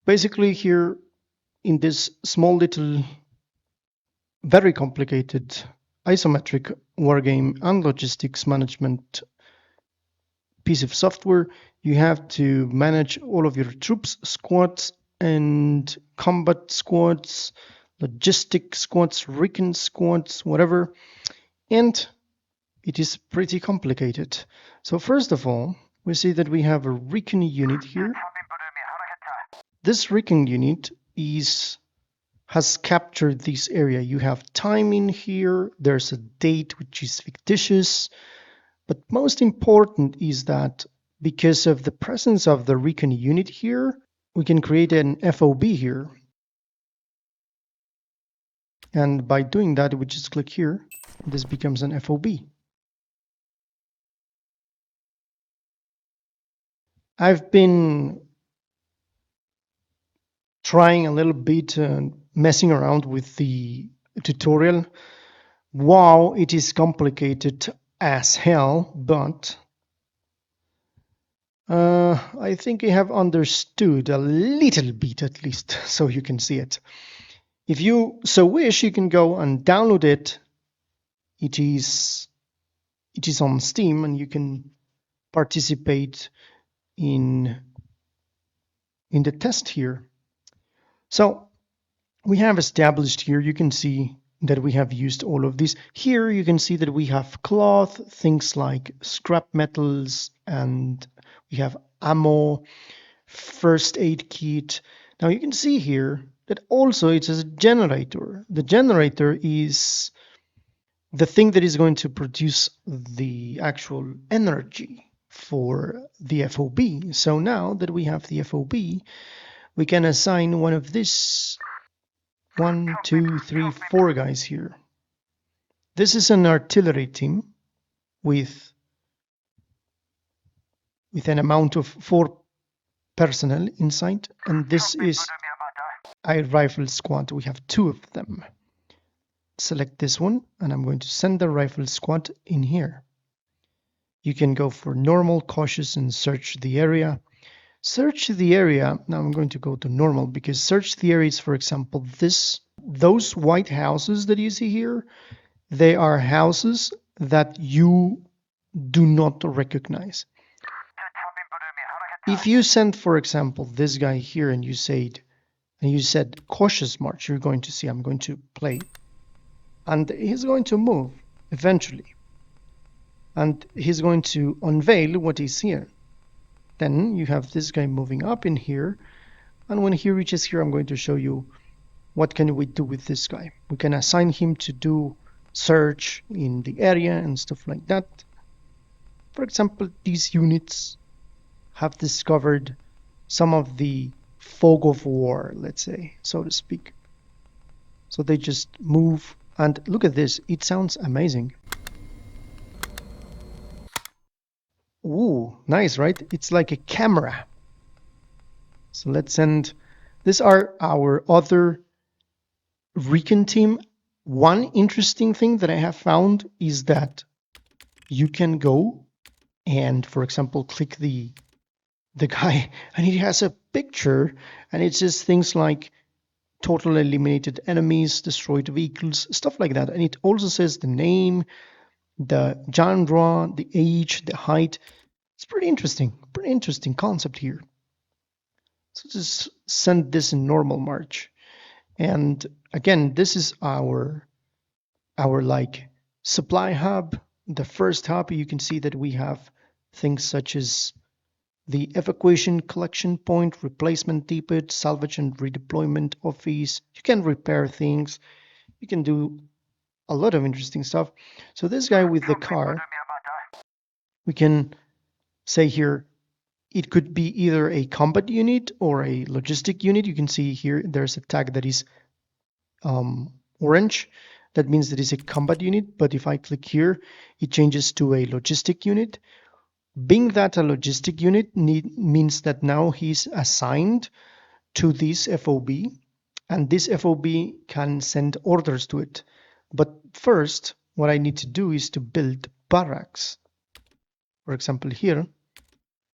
Basically here in this small little, very complicated isometric wargame and logistics management piece of software, you have to manage all of your troops, squads, and combat squads, logistic squads, recon squads, whatever. And it is pretty complicated. So first of all, we see that we have a recon unit here. This recon unit has captured this area. You have time in here. There's a date which is fictitious. But most important is that because of the presence of the recon unit here, we can create an FOB here. And by doing that, we just click here. This becomes an FOB. I've been trying a little bit messing around with the tutorial. Wow, it is complicated as hell, but I think I have understood a little bit at least, so you can see it. If you so wish, you can go and download it. It is on Steam, and you can participate in the test here. So we have established here, you can see that we have used all of these. Here you can see that we have cloth, things like scrap metals, and we have ammo, first aid kit. Now you can see here that also it is a generator. The generator is the thing that is going to produce the actual energy for the FOB. So now that we have the FOB, we can assign one of these 1, 2, 3, 4 guys here. This is an artillery team with an amount of 4 personnel inside, and this is a rifle squad. We have 2 of them. Select this one, and I'm going to send the rifle squad in here. You can go for normal, cautious, and search the area. Search the area. Now I'm going to go to normal because search the area is, for example, those white houses that you see here. They are houses that you do not recognize. If you send, for example, this guy here and you said cautious march, you're going to see I'm going to play, and he's going to move eventually, and he's going to unveil what is here. Then you have this guy moving up in here, and when he reaches here, I'm going to show you what can we do with this guy. We can assign him to do search in the area and stuff like that. For example, these units have discovered some of the fog of war, let's say, so to speak. So they just move, and look at this. It sounds amazing. Ooh, nice, right? It's like a camera. So let's send. These are our other recon team. One interesting thing that I have found is that you can go and, for example, click the guy, and it has a picture, and it says things like total eliminated enemies, destroyed vehicles, stuff like that. And it also says the name, the genre, the age, the height. It's pretty interesting concept here. So just send this in normal march. And again, this is our like supply hub. The first hub, you can see that we have things such as the evacuation collection point, replacement depot, salvage and redeployment office. You can repair things. You can do a lot of interesting stuff. So this guy with the car, we can say here, it could be either a combat unit or a logistic unit. You can see here there's a tag that is orange. That means that it's a combat unit. But if I click here, it changes to a logistic unit. Being that a logistic unit means that now he's assigned to this FOB, and this FOB can send orders to it. But first, what I need to do is to build barracks. For example, here,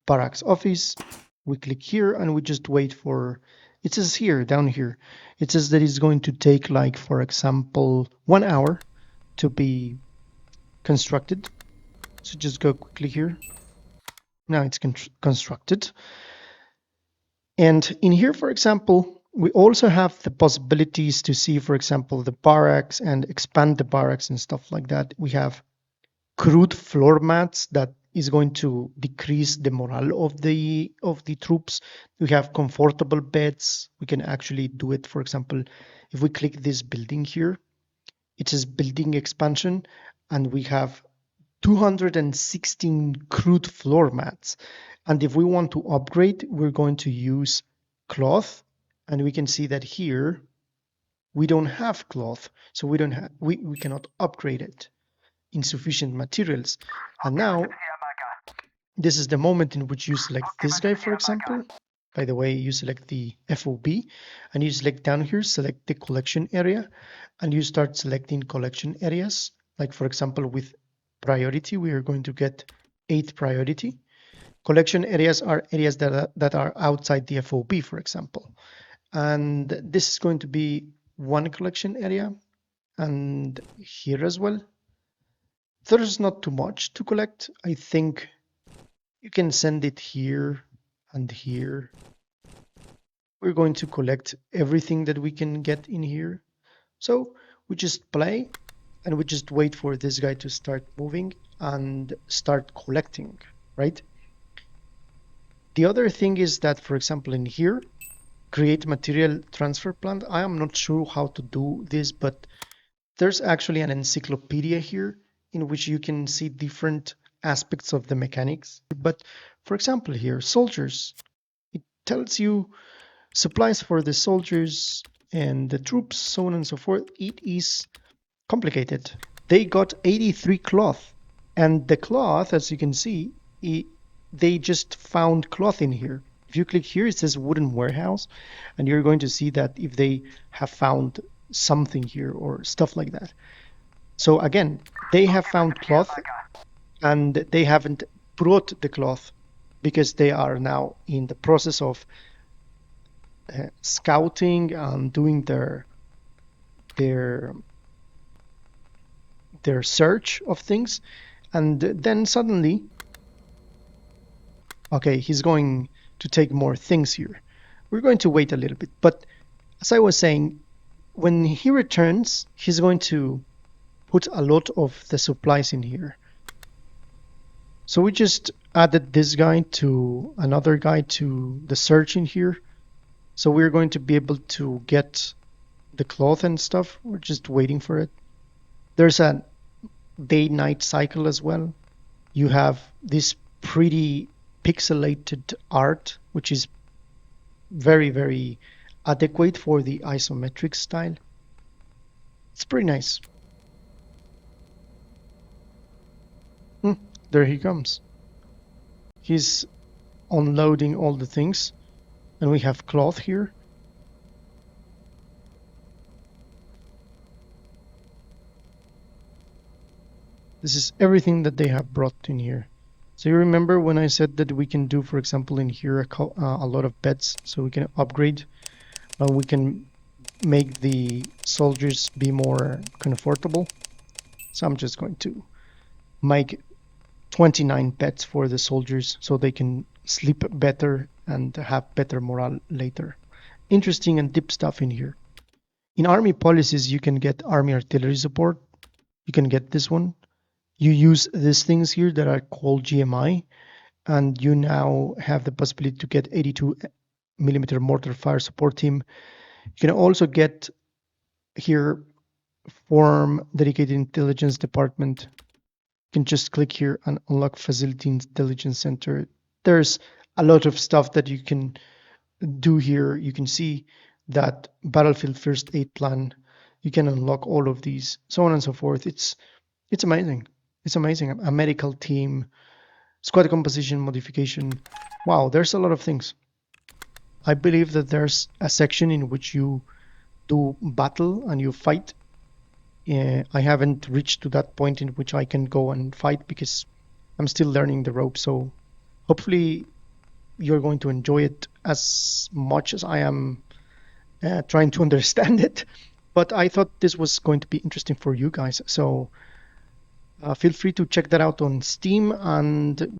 barracks office, we click here and we just wait for It says here, down here, it says that it's going to take, like, for example, 1 hour to be constructed. So just go quickly here. Now it's constructed. And in here, for example, we also have the possibilities to see, for example, the barracks and expand the barracks and stuff like that. We have crude floor mats that is going to decrease the morale of the troops. We have comfortable beds. We can actually do it. For example, if we click this building here, it says building expansion, and we have 216 crude floor mats. And if we want to upgrade, we're going to use cloth, and we can see that here we don't have cloth, so we cannot upgrade it. Insufficient materials. And now this is the moment in which you select this guy, for example. By the way, you select the FOB and you select down here, select the collection area, and you start selecting collection areas. Like, for example, with priority, we are going to get 8 priority. Collection areas are areas that are outside the FOB, for example. And this is going to be one collection area, and here as well. There's not too much to collect. I think you can send it here and here. We're going to collect everything that we can get in here. So we just play and we just wait for this guy to start moving and start collecting, right? The other thing is that, for example, in here, create material transfer plant. I am not sure how to do this, but there's actually an encyclopedia here in which you can see different aspects of the mechanics. But for example, here, soldiers, it tells you supplies for the soldiers and the troops, so on and so forth. It is complicated. They got 83 cloth, and the cloth, as you can see, they just found cloth in here. If you click here, it says wooden warehouse, and you're going to see that if they have found something here or stuff like that. So again, they have found cloth, and they haven't brought the cloth because they are now in the process of scouting and doing their search of things. And then suddenly, okay, he's going to take more things here. We're going to wait a little bit, but as I was saying, when he returns, he's going to put a lot of the supplies in here. So we just added this guy to another guy to the search in here. So we're going to be able to get the cloth and stuff. We're just waiting for it. There's a day-night cycle as well. You have this pretty pixelated art, which is very, very adequate for the isometric style. It's pretty nice. There he comes. He's unloading all the things, and we have cloth here. This is everything that they have brought in here. So you remember when I said that we can do, for example, in here a lot of beds, so we can upgrade. We can make the soldiers be more comfortable. So I'm just going to make 29 beds for the soldiers so they can sleep better and have better morale later. Interesting and deep stuff in here. In army policies, you can get army artillery support. You can get this one. You use these things here that are called GMI, and you now have the possibility to get 82mm mortar fire support team. You can also get here form dedicated intelligence department. You can just click here and unlock facility intelligence center. There's a lot of stuff that you can do here. You can see that battlefield first aid plan. You can unlock all of these, so on and so forth. It's amazing. It's amazing. A medical team, squad composition modification. Wow, there's a lot of things. I believe that there's a section in which you do battle and you fight. I haven't reached to that point in which I can go and fight because I'm still learning the ropes. So hopefully you're going to enjoy it as much as I am trying to understand it. But I thought this was going to be interesting for you guys. So feel free to check that out on Steam, and